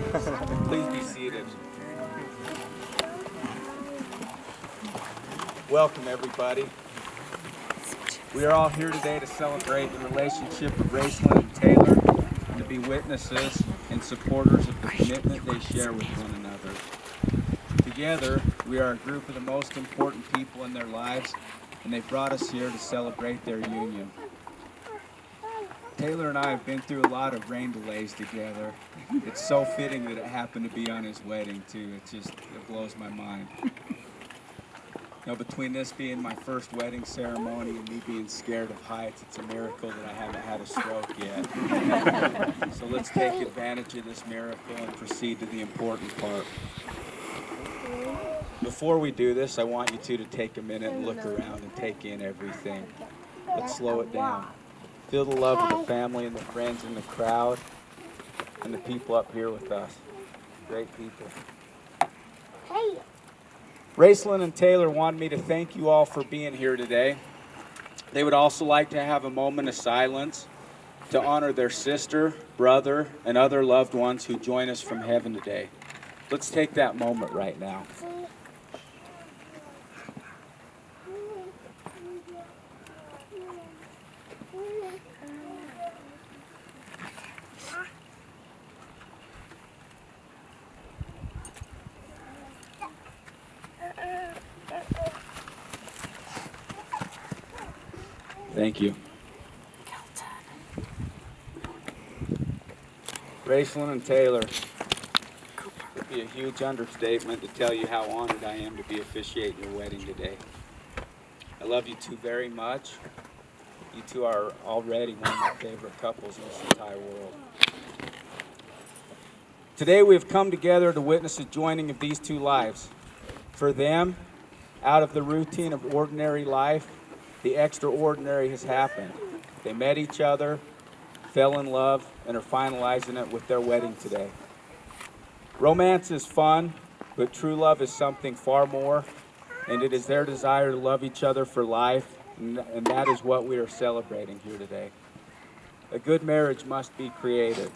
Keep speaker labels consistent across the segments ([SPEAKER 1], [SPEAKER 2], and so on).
[SPEAKER 1] Please be seated. Welcome, everybody. We are all here today to celebrate the relationship of Rayslyn and Taylor and to be witnesses and supporters of the commitment they share with one another. Together, we are a group of the most important people in their lives, and they've brought us here to celebrate their union. Taylor and I have been through a lot of rain delays together. It's so fitting that it happened to be on his wedding, too. It blows my mind. Between this being my first wedding ceremony and me being scared of heights, it's a miracle that I haven't had a stroke yet. So let's take advantage of this miracle and proceed to the important part. Before we do this, I want you two to take a minute and look around and take in everything. Let's slow it down. Feel the love of the family and the friends in the crowd and the people up here with us. Great people. Rayslyn and Taylor wanted me to thank you all for being here today. They would also like to have a moment of silence to honor their sister, brother, and other loved ones who join us from heaven today. Let's take that moment right now. Thank you. Rayslyn and Taylor, it would be a huge understatement to tell you how honored I am to be officiating your wedding today. I love you two very much. You two are already one of my favorite couples in this entire world. Today we have come together to witness the joining of these two lives. For them, out of the routine of ordinary life, the extraordinary has happened. They met each other, fell in love, and are finalizing it with their wedding today. Romance is fun, but true love is something far more, and it is their desire to love each other for life, and that is what we are celebrating here today. A good marriage must be created.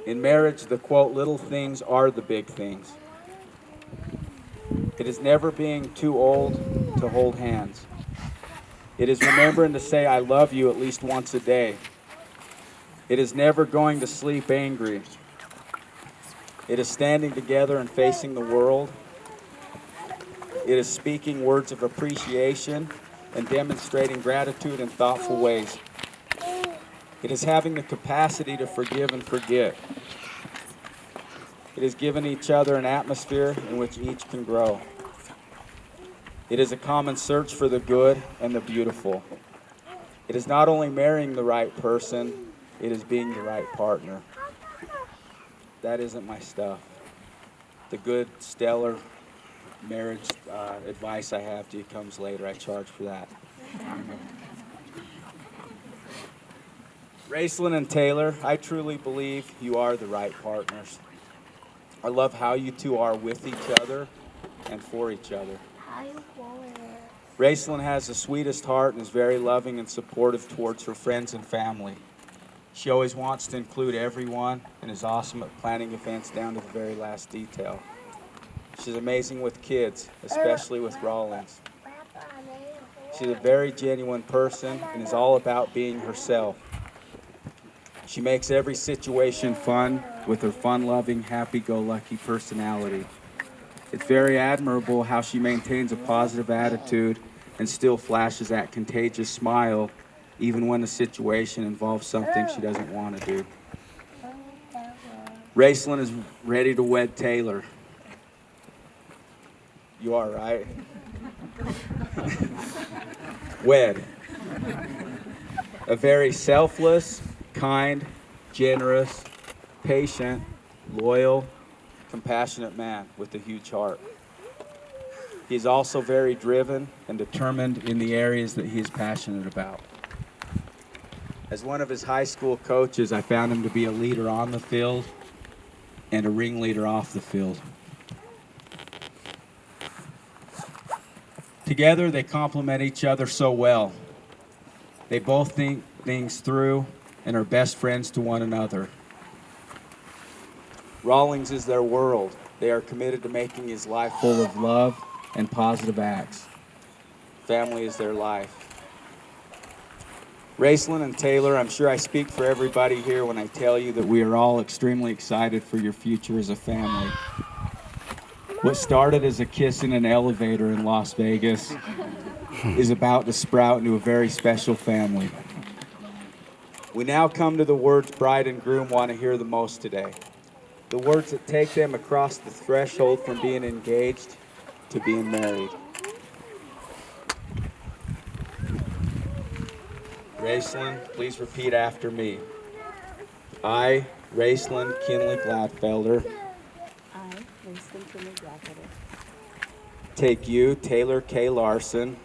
[SPEAKER 1] In marriage, the quote, little things are the big things. It is never being too old to hold hands. It is remembering to say, I love you at least once a day. It is never going to sleep angry. It is standing together and facing the world. It is speaking words of appreciation and demonstrating gratitude in thoughtful ways. It is having the capacity to forgive and forget. It is giving each other an atmosphere in which each can grow. It is a common search for the good and the beautiful. It is not only marrying the right person, it is being the right partner. That isn't my stuff. The good, stellar marriage advice I have to you comes later. I charge for that. Rayslyn and Taylor, I truly believe you are the right partners. I love how you two are with each other and for each other. Rayslyn has the sweetest heart and is very loving and supportive towards her friends and family. She always wants to include everyone and is awesome at planning events down to the very last detail. She's amazing with kids, especially with Rollins. She's a very genuine person and is all about being herself. She makes every situation fun with her fun-loving, happy-go-lucky personality. It's very admirable how she maintains a positive attitude and still flashes that contagious smile even when the situation involves something she doesn't want to do. Rayslyn is ready to wed Taylor. You are, right? Wed. A very selfless, kind, generous, patient, loyal, compassionate man with a huge heart. He is also very driven and determined in the areas that he is passionate about. As one of his high school coaches, I found him to be a leader on the field and a ringleader off the field. Together, they complement each other so well. They both think things through and are best friends to one another. Rawlings is their world. They are committed to making his life full of love and positive acts. Family is their life. Rayslyn and Taylor, I'm sure I speak for everybody here when I tell you that we are all extremely excited for your future as a family. What started as a kiss in an elevator in Las Vegas is about to sprout into a very special family. We now come to the words bride and groom want to hear the most today. The words that take them across the threshold from being engaged to being married. Rayslyn, please repeat after me. I, Rayslyn Kinley Gladfelder,
[SPEAKER 2] I, Rayslyn Kinley Gladfelder,
[SPEAKER 1] take you, Taylor K. Larson,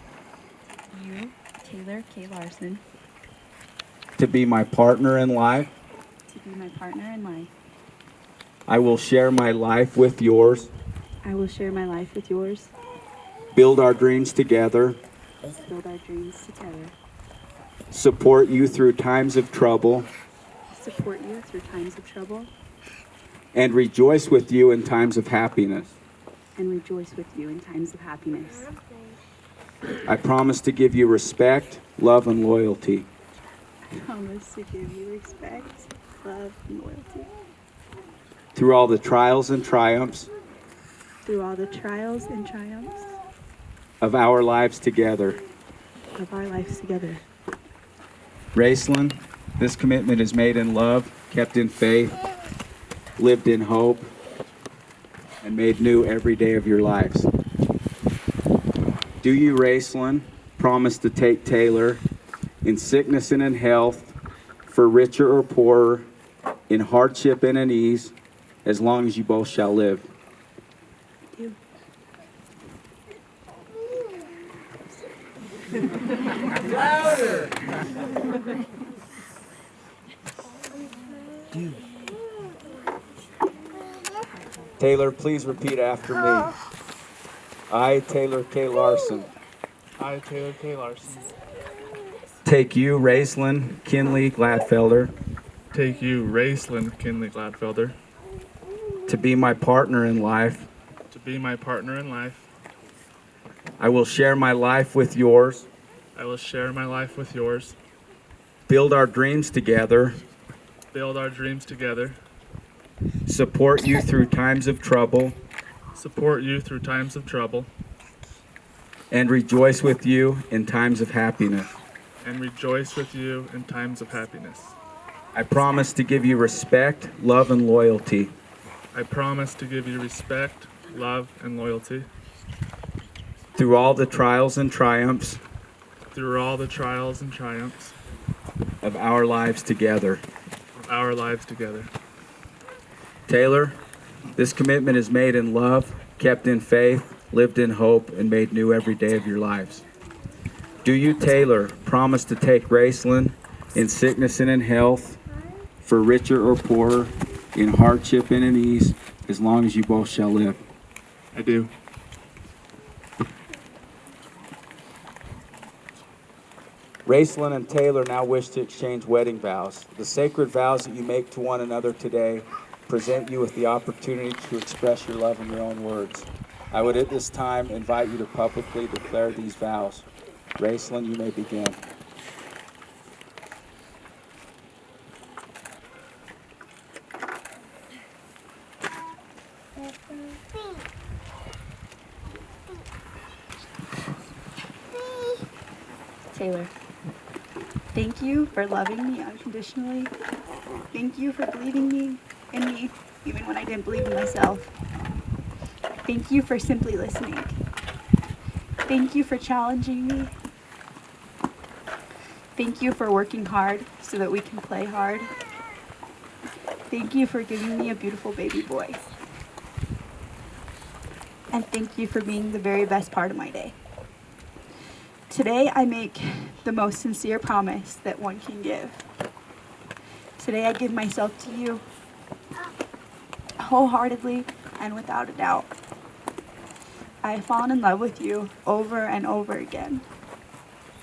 [SPEAKER 2] you, Taylor K. Larson,
[SPEAKER 1] to be my partner in life.
[SPEAKER 2] to be my partner in life.
[SPEAKER 1] I will share my life with yours,
[SPEAKER 2] I will share my life with yours,
[SPEAKER 1] build our dreams together,
[SPEAKER 2] build our dreams together,
[SPEAKER 1] support you through times of trouble,
[SPEAKER 2] support you through times of trouble,
[SPEAKER 1] and rejoice with you in times of happiness.
[SPEAKER 2] and rejoice with you in times of happiness.
[SPEAKER 1] I promise to give you respect, love, and loyalty.
[SPEAKER 2] I promise to give you respect, love, and loyalty
[SPEAKER 1] Through all the trials and triumphs
[SPEAKER 2] through all the trials and triumphs
[SPEAKER 1] of our lives together.
[SPEAKER 2] of our lives together.
[SPEAKER 1] Rayslyn, this commitment is made in love, kept in faith, lived in hope, and made new every day of your lives. Do you, Rayslyn, promise to take Taylor in sickness and in health, for richer or poorer, in hardship and in ease, as long as you both shall live?
[SPEAKER 2] I do.
[SPEAKER 1] Taylor, please repeat after me. I, Taylor K. Larson,
[SPEAKER 3] I, Taylor K. Larson,
[SPEAKER 1] take you, Rayslyn Kinley Gladfelder,
[SPEAKER 3] take you, Rayslyn Kinley Gladfelder,
[SPEAKER 1] to be my partner in life.
[SPEAKER 3] to be my partner in life.
[SPEAKER 1] I will share my life with yours,
[SPEAKER 3] I will share my life with yours,
[SPEAKER 1] build our dreams together,
[SPEAKER 3] build our dreams together,
[SPEAKER 1] support you through times of trouble,
[SPEAKER 3] support you through times of trouble,
[SPEAKER 1] and rejoice with you in times of happiness.
[SPEAKER 3] and rejoice with you in times of happiness.
[SPEAKER 1] I promise to give you respect, love, and loyalty
[SPEAKER 3] I promise to give you respect, love, and loyalty
[SPEAKER 1] through all the trials and triumphs
[SPEAKER 3] through all the trials and triumphs
[SPEAKER 1] of our lives together.
[SPEAKER 3] of our lives together.
[SPEAKER 1] Taylor, this commitment is made in love, kept in faith, lived in hope, and made new every day of your lives. Do you, Taylor, promise to take Rayslyn in sickness and in health, for richer or poorer, in hardship and in ease, as long as you both shall live?
[SPEAKER 3] I do.
[SPEAKER 1] Rayslyn and Taylor now wish to exchange wedding vows. The sacred vows that you make to one another today present you with the opportunity to express your love in your own words. I would at this time invite you to publicly declare these vows. Rayslyn, you may begin.
[SPEAKER 2] Taylor, thank you for loving me unconditionally. Thank you for believing in me, even when I didn't believe in myself. Thank you for simply listening. Thank you for challenging me. Thank you for working hard so that we can play hard. Thank you for giving me a beautiful baby boy. And thank you for being the very best part of my day. Today I make the most sincere promise that one can give. Today I give myself to you wholeheartedly and without a doubt. I have fallen in love with you over and over again.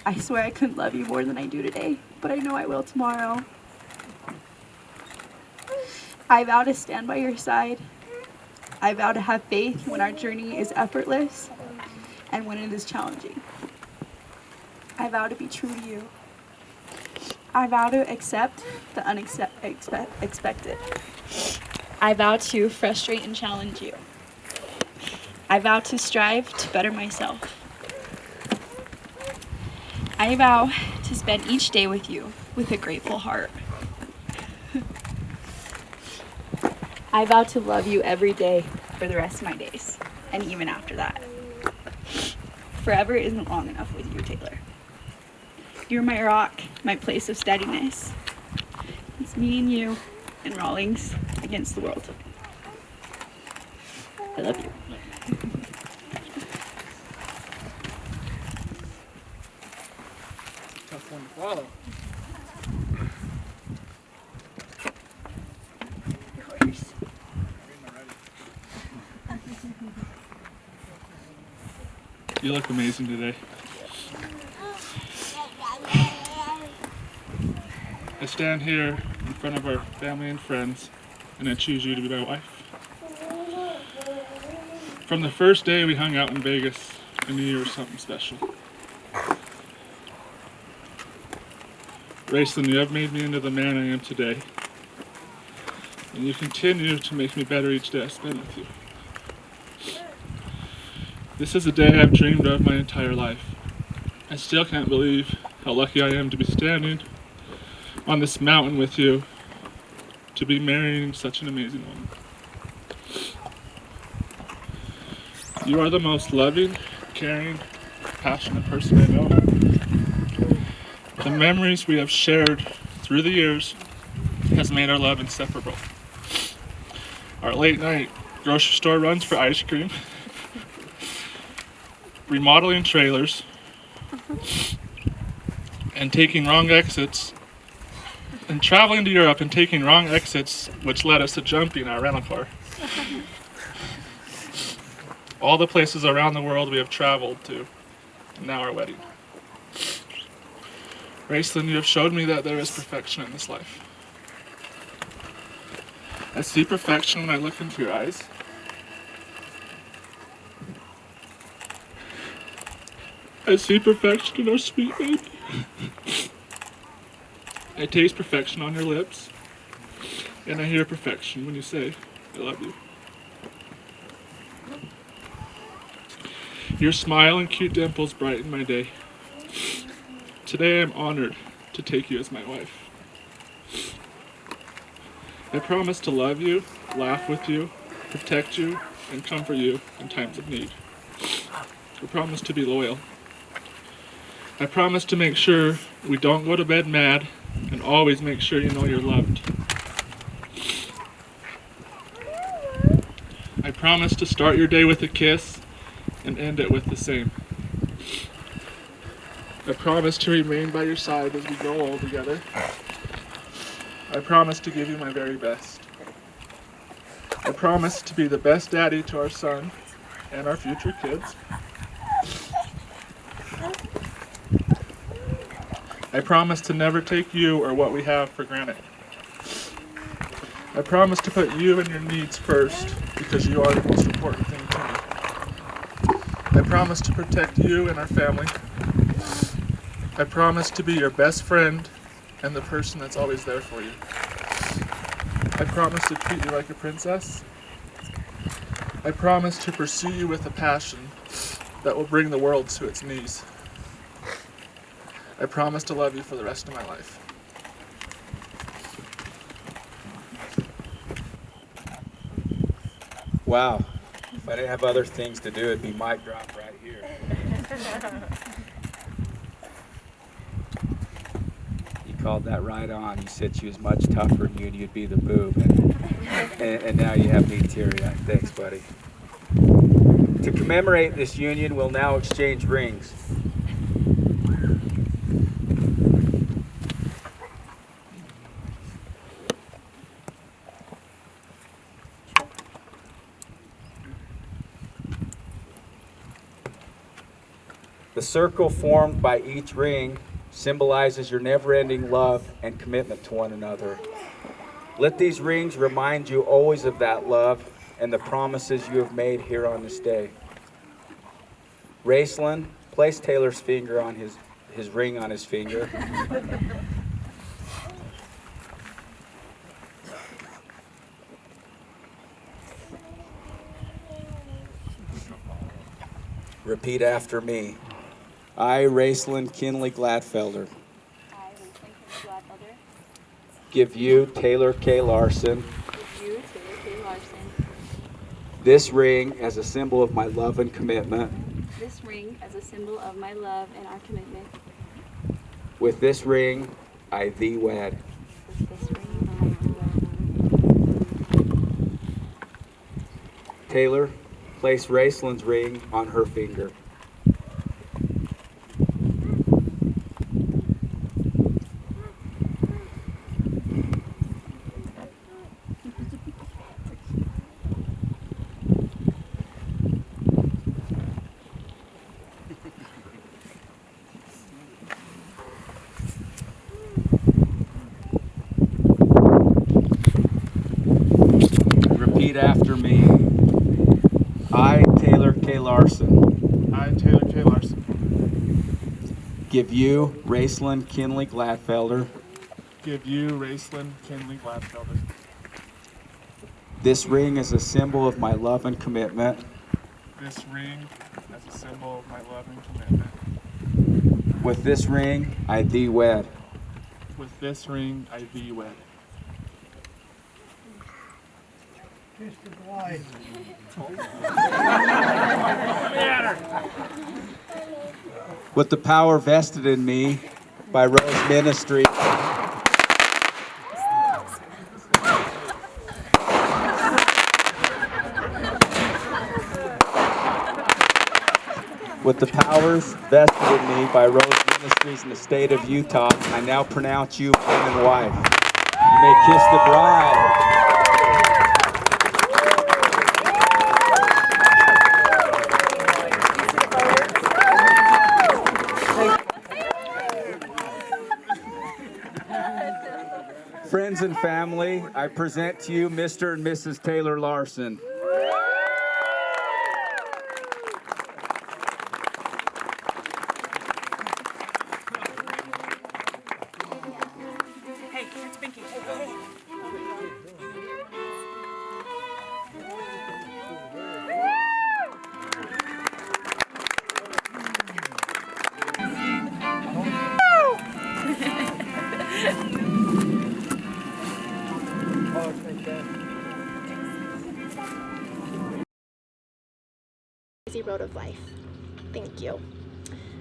[SPEAKER 2] I swear I couldn't love you more than I do today, but I know I will tomorrow. I vow to stand by your side. I vow to have faith when our journey is effortless and when it is challenging. I vow to be true to you. I vow to accept the unexpected. I vow to frustrate and challenge you. I vow to strive to better myself. I vow to spend each day with you with a grateful heart. I vow to love you every day for the rest of my days, and even after that. Forever isn't long enough with you, Taylor. You're my rock, my place of steadiness. It's me and you and Rawlings against the world. I love you.
[SPEAKER 3] Tough one to follow. You look amazing today. I stand here in front of our family and friends, and I choose you to be my wife. From the first day we hung out in Vegas, I knew you were something special. Rayslyn, you have made me into the man I am today, and you continue to make me better each day I spend with you. This is a day I've dreamed of my entire life. I still can't believe how lucky I am to be standing on this mountain with you, to be marrying such an amazing woman. You are the most loving, caring, passionate person I know. The memories we have shared through the years has made our love inseparable. Our late night grocery store runs for ice cream, remodeling trailers, and taking wrong exits, and traveling to Europe and taking wrong exits, which led us to jumping our rental car. All the places around the world we have traveled to, and now our wedding. Rayslyn, you have showed me that there is perfection in this life. I see perfection when I look into your eyes. I see perfection in our sweet baby. I taste perfection on your lips. And I hear perfection when you say, I love you. Your smile and cute dimples brighten my day. Today I am honored to take you as my wife. I promise to love you, laugh with you, protect you, and comfort you in times of need. I promise to be loyal. I promise to make sure we don't go to bed mad and always make sure you know you're loved. I promise to start your day with a kiss and end it with the same. I promise to remain by your side as we grow old together. I promise to give you my very best. I promise to be the best daddy to our son and our future kids. I promise to never take you or what we have for granted. I promise to put you and your needs first because you are the most important thing to me. I promise to protect you and our family. I promise to be your best friend and the person that's always there for you. I promise to treat you like a princess. I promise to pursue you with a passion that will bring the world to its knees. I promise to love you for the rest of my life.
[SPEAKER 1] Wow. If I didn't have other things to do, it'd be mic drop right here. You called that right on. You said she was much tougher than you and you'd be the boob. And now you have me teary-eyed. Thanks, buddy. To commemorate this union, we'll now exchange rings. The circle formed by each ring symbolizes your never-ending love and commitment to one another. Let these rings remind you always of that love and the promises you have made here on this day. Rayslyn, place Taylor's finger on his ring on his finger. Repeat after me. I, Rayslyn Kinley Gladfelder, give you, Taylor K. Larson, this ring as a symbol of my love and commitment.
[SPEAKER 2] This ring as a symbol of my love and our commitment.
[SPEAKER 1] With this ring, I thee wed.
[SPEAKER 2] With this ring, I do wed.
[SPEAKER 1] Taylor, place Rayslyn's ring on her finger. Repeat after me. I, Taylor K. Larson,
[SPEAKER 3] I, Taylor K. Larson,
[SPEAKER 1] give you, Rayslyn Kinley Gladfelder,
[SPEAKER 3] give you, Rayslyn Kinley Gladfelder,
[SPEAKER 1] this ring as a symbol of my love and commitment.
[SPEAKER 3] this ring as a symbol of my love and commitment.
[SPEAKER 1] With this ring, I thee wed.
[SPEAKER 3] With this ring, I thee wed.
[SPEAKER 1] With the power vested in me by Rose Ministry, with the powers vested in me by Rose Ministries in the state of Utah, I now pronounce you man and wife. You may kiss the bride. Friends and family, I present to you Mr. and Mrs. Taylor Larson.
[SPEAKER 4] Hey, it's Pinky.
[SPEAKER 5] Road of life. Thank you.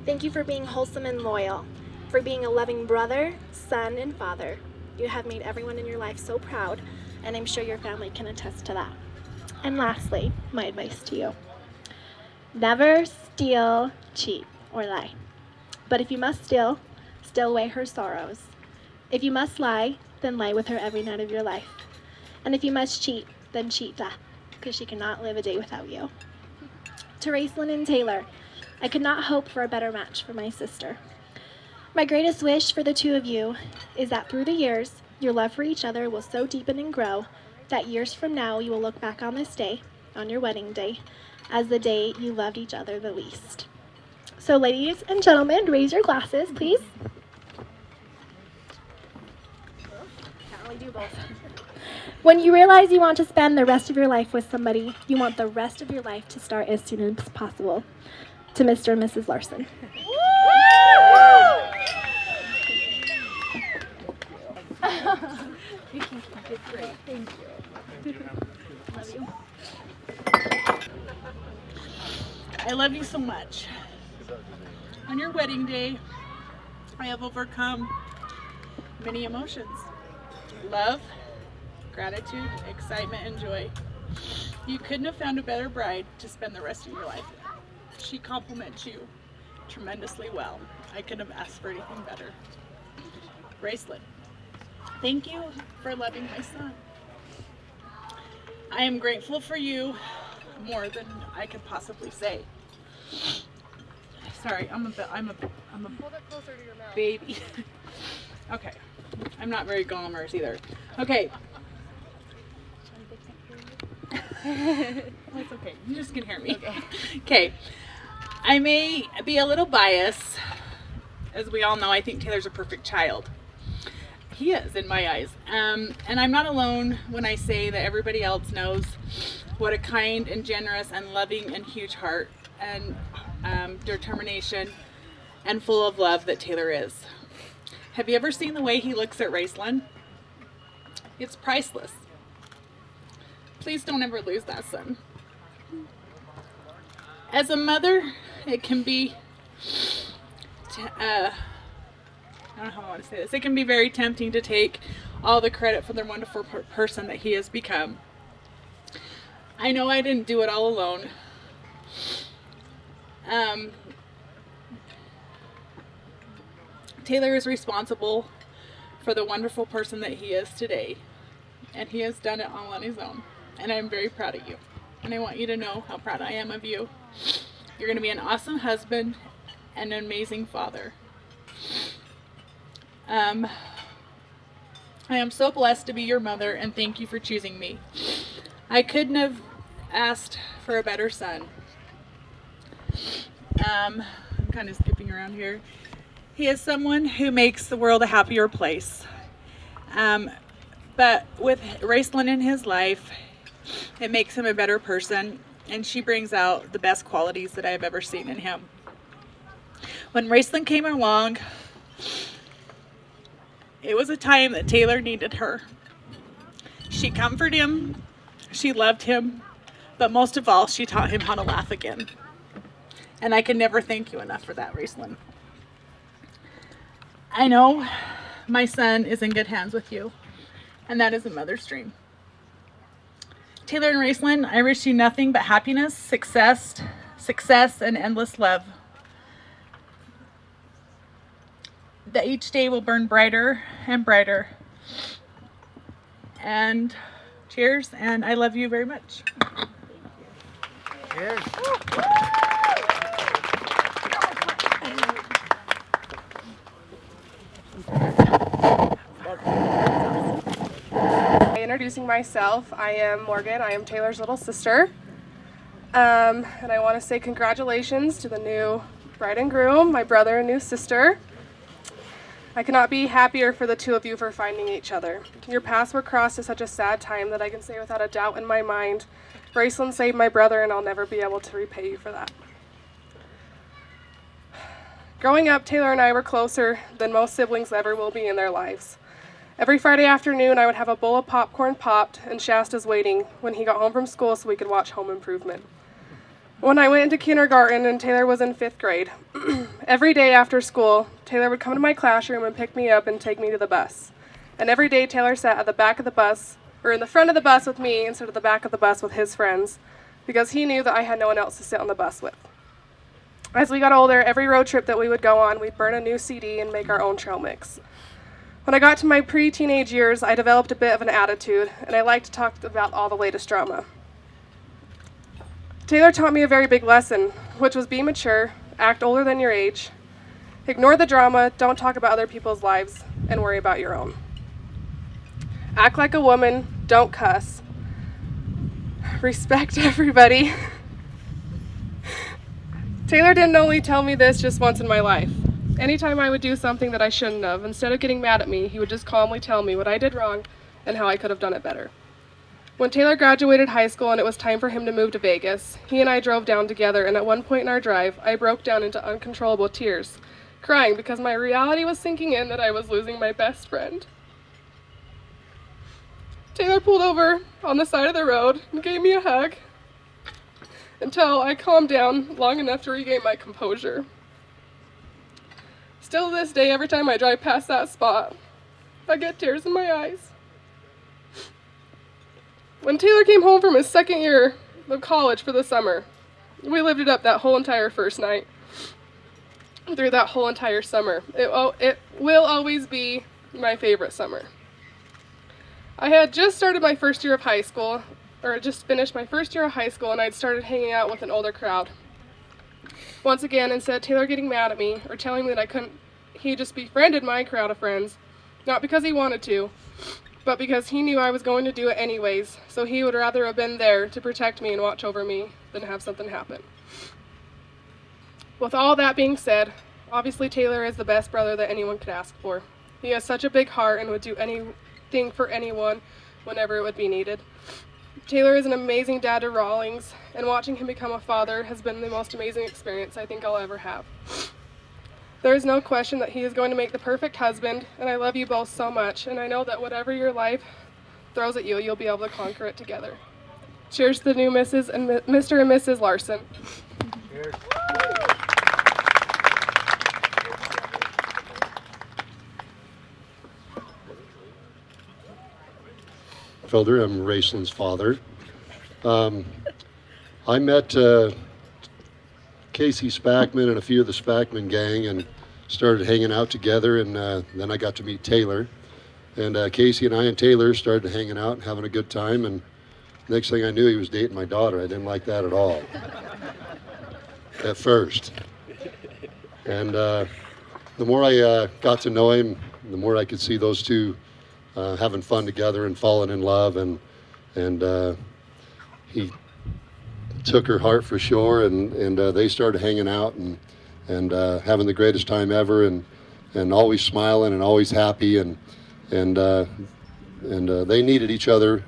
[SPEAKER 5] Thank you for being wholesome and loyal, for being a loving brother, son, and father. You have made everyone in your life so proud, and I'm sure your family can attest to that. And lastly, my advice to you. Never steal, cheat, or lie. But if you must steal away her sorrows. If you must lie, then lie with her every night of your life. And if you must cheat, then cheat death, because she cannot live a day without you. To Rayslyn and Taylor, I could not hope for a better match for my sister. My greatest wish for the two of you is that through the years, your love for each other will so deepen and grow that years from now you will look back on this day, on your wedding day, as the day you loved each other the least. So ladies and gentlemen, raise your glasses, please. Can't really do both. When you realize you want to spend the rest of your life with somebody, you want the rest of your life to start as soon as possible. To Mr. and Mrs. Larson. You can keep it great. Thank you. Love you.
[SPEAKER 4] I love you so much. On your wedding day, I have overcome many emotions. Love, gratitude, excitement, and joy. You couldn't have found a better bride to spend the rest of your life with. She compliments you tremendously well. I couldn't have asked for anything better. Rayslyn, thank you for loving my son. I am grateful for you more than I could possibly say. Sorry, I'm a hold it closer to your mouth. Baby. Okay, I'm not very glamorous either. Okay, That's okay. You just can hear me. Okay. I may be a little biased. As we all know, I think Taylor's a perfect child. He is, in my eyes. And I'm not alone when I say that everybody else knows what a kind and generous and loving and huge heart and determination and full of love that Taylor is. Have you ever seen the way he looks at Rayslyn? It's priceless. Please don't ever lose that son. As a mother, it can be, I don't know how I want to say this, it can be very tempting to take all the credit for the wonderful person that he has become. I know I didn't do it all alone. Taylor is responsible for the wonderful person that he is today, and he has done it all on his own, and I'm very proud of you, and I want you to know how proud I am of you. You're going to be an awesome husband and an amazing father. I am so blessed to be your mother, and thank you for choosing me. I couldn't have asked for a better son. I'm kind of skipping around here. He is someone who makes the world a happier place. But with Rayslyn in his life, it makes him a better person, and she brings out the best qualities that I've ever seen in him. When Rayslyn came along, it was a time that Taylor needed her. She comforted him, she loved him, but most of all, she taught him how to laugh again. And I can never thank you enough for that, Rayslyn. I know my son is in good hands with you, and that is a mother's dream. Taylor and Rayslyn, I wish you nothing but happiness, success, and endless love. That each day will burn brighter and brighter. And cheers, and I love you very much.
[SPEAKER 1] Cheers.
[SPEAKER 6] Introducing myself, I am Morgan. I am Taylor's little sister. And I want to say congratulations to the new bride and groom, my brother and new sister. I cannot be happier for the two of you for finding each other. Your paths were crossed at such a sad time that I can say without a doubt in my mind, Rayslyn saved my brother, and I'll never be able to repay you for that. Growing up, Taylor and I were closer than most siblings ever will be in their lives. Every Friday afternoon, I would have a bowl of popcorn popped, and Shasta's waiting when he got home from school so we could watch Home Improvement. When I went into kindergarten and Taylor was in 5th grade, every day after school, Taylor would come to my classroom and pick me up and take me to the bus. And every day Taylor sat at the back of the bus, or in the front of the bus with me instead of the back of the bus with his friends, because he knew that I had no one else to sit on the bus with. As we got older, every road trip that we would go on, we'd burn a new CD and make our own trail mix. When I got to my pre-teenage years, I developed a bit of an attitude, and I liked to talk about all the latest drama. Taylor taught me a very big lesson, which was be mature, act older than your age, ignore the drama, don't talk about other people's lives, and worry about your own. Act like a woman, don't cuss. Respect everybody. Taylor didn't only tell me this just once in my life. Anytime I would do something that I shouldn't have, instead of getting mad at me, he would just calmly tell me what I did wrong and how I could have done it better. When Taylor graduated high school and it was time for him to move to Vegas, he and I drove down together, and at one point in our drive, I broke down into uncontrollable tears, crying because my reality was sinking in that I was losing my best friend. Taylor pulled over on the side of the road and gave me a hug until I calmed down long enough to regain my composure. Still to this day, every time I drive past that spot, I get tears in my eyes. When Taylor came home from his second year of college for the summer, we lived it up that whole entire first night. Through that whole entire summer. It will always be my favorite summer. I had just started my first year of high school, or just finished my first year of high school, and I'd started hanging out with an older crowd. Once again, instead of Taylor getting mad at me or telling me that I couldn't, he just befriended my crowd of friends, not because he wanted to, but because he knew I was going to do it anyways, so he would rather have been there to protect me and watch over me than have something happen. With all that being said, obviously Taylor is the best brother that anyone could ask for. He has such a big heart and would do anything for anyone whenever it would be needed. Taylor is an amazing dad to Rawlings, and watching him become a father has been the most amazing experience I think I'll ever have. There is no question that he is going to make the perfect husband, and I love you both so much, and I know that whatever your life throws at you, you'll be able to conquer it together. Cheers to the new Mrs. and Mr. and Mrs. Larson.
[SPEAKER 1] Cheers.
[SPEAKER 7] Felder, I'm Rayslyn's father. I met Casey Spackman and a few of the Spackman gang and started hanging out together, and then I got to meet Taylor. And Casey and I and Taylor started hanging out and having a good time, and next thing I knew, he was dating my daughter. I didn't like that at all at first. And the more I got to know him, the more I could see those two having fun together and falling in love, and he took her heart for sure, and they started hanging out and having the greatest time ever, and always smiling and always happy, and they needed each other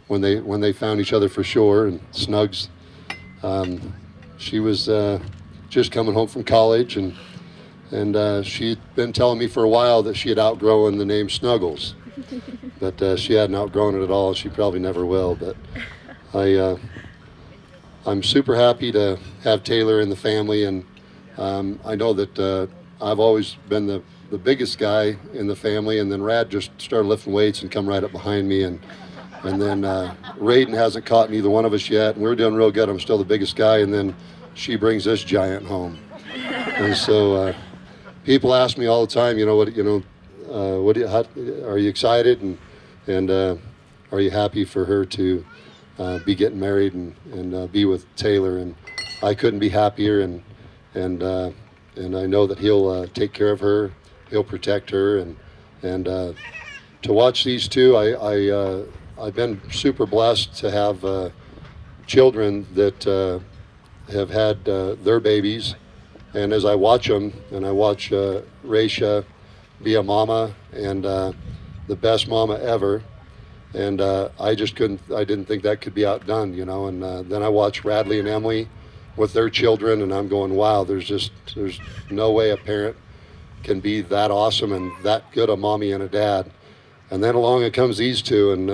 [SPEAKER 7] when they found each other for sure. And Snugs, she was just coming home from college, and she'd been telling me for a while that she had outgrown the name Snuggles, but she hadn't outgrown it at all. She probably never will. But I'm super happy to have Taylor in the family, and I know that I've always been the biggest guy in the family, and then Rad just started lifting weights and come right up behind me, and then Raiden hasn't caught neither one of us yet, and we're doing real good. I'm still the biggest guy, and then she brings this giant home, and so. People ask me all the time, are you excited, and are you happy for her to be getting married and be with Taylor? And I couldn't be happier, and I know that he'll take care of her, he'll protect her, and to watch these two, I've been super blessed to have children that have had their babies. And as I watch them, and I watch Raisha be a mama, and the best mama ever, and I didn't think that could be outdone, and then I watch Radley and Emily with their children, and I'm going, wow, there's no way a parent can be that awesome and that good a mommy and a dad. And then along it comes these two, and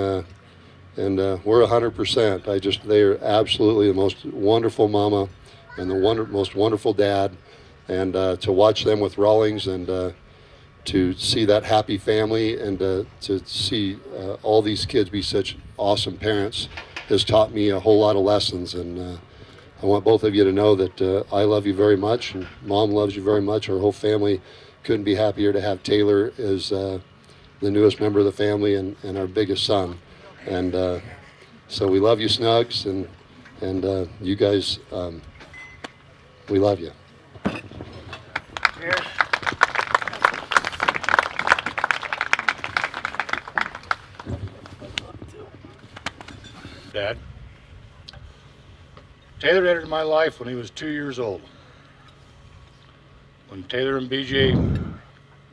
[SPEAKER 7] we're 100%. They're absolutely the most wonderful mama and the most wonderful dad, and to watch them with Rawlings, and to see that happy family, and to see all these kids be such awesome parents has taught me a whole lot of lessons. And I want both of you to know that I love you very much, and Mom loves you very much. Our whole family couldn't be happier to have Taylor as the newest member of the family and our biggest son. And so we love you, Snugs, and you guys, we love you.
[SPEAKER 1] Cheers.
[SPEAKER 8] Dad, Taylor entered my life when he was 2 years old. When Taylor and BJ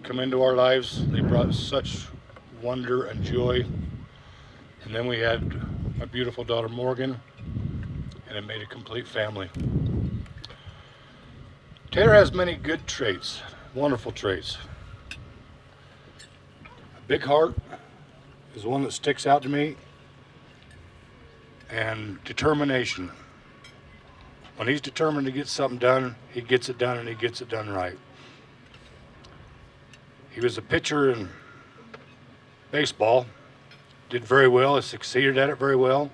[SPEAKER 8] come into our lives, they brought such wonder and joy. And then we had my beautiful daughter Morgan, and it made a complete family. Taylor has many good traits, wonderful traits. A big heart is one that sticks out to me, and determination. When he's determined to get something done, he gets it done, and he gets it done right. He was a pitcher in baseball, did very well, he succeeded at it very well.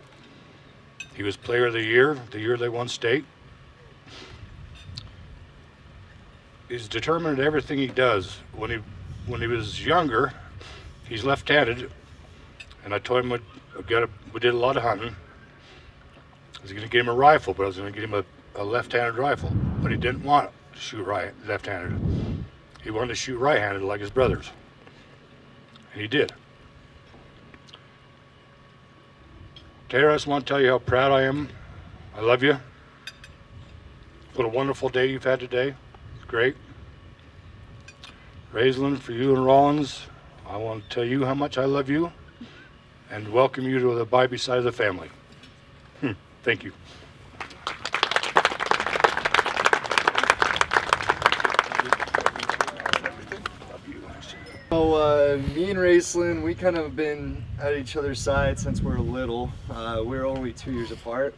[SPEAKER 8] He was player of the year they won state. He's determined at everything he does. When he was younger, he's left-handed, and I told him we did a lot of hunting. I was going to get him a rifle, but I was going to get him a left-handed rifle, but he didn't want to shoot left-handed. He wanted to shoot right-handed like his brothers, and he did. Taylor, I just want to tell you how proud I am. I love you. What a wonderful day you've had today. It's great. Rayslyn, for you and Rollins, I want to tell you how much I love you and welcome you to the Bybee side of the family. Thank you.
[SPEAKER 9] So me and Rayslyn, we kind of been at each other's side since we were little. We were only 2 years apart.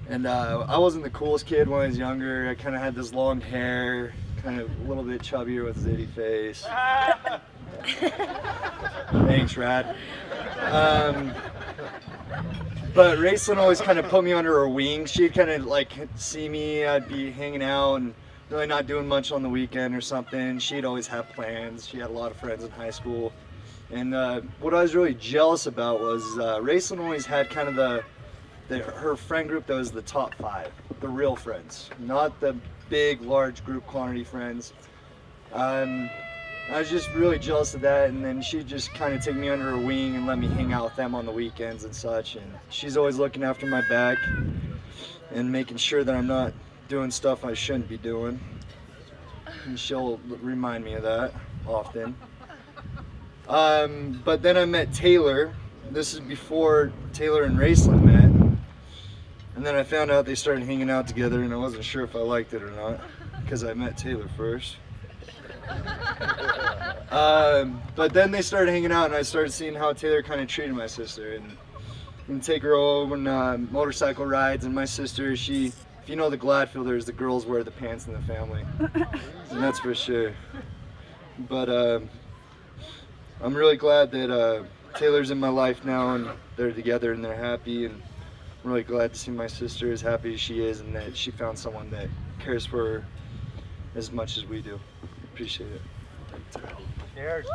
[SPEAKER 9] And I wasn't the coolest kid when I was younger. I kind of had this long hair, kind of a little bit chubbier with a zitty face. Thanks, Rad. But Rayslyn always kind of put me under her wing. She'd kind of like see me, I'd be hanging out and really not doing much on the weekend or something. She'd always have plans. She had a lot of friends in high school. And what I was really jealous about was Rayslyn always had kind of her friend group that was the top 5, the real friends, not the big, large group quantity friends. I was just really jealous of that, and then she'd just kind of take me under her wing and let me hang out with them on the weekends and such. And she's always looking after my back and making sure that I'm not doing stuff I shouldn't be doing. And she'll remind me of that often. But then I met Taylor. This is before Taylor and Rayslyn met. And then I found out they started hanging out together, and I wasn't sure if I liked it or not because I met Taylor first. But then they started hanging out, and I started seeing how Taylor kind of treated my sister, and take her over on motorcycle rides. And my sister, if you know the Gladfielders, the girls wear the pants in the family, and that's for sure. But I'm really glad that Taylor's in my life now, and they're together and they're happy. And I'm really glad to see my sister as happy as she is, and that she found someone that cares for her as much as we do. Appreciate it.
[SPEAKER 8] Cheers.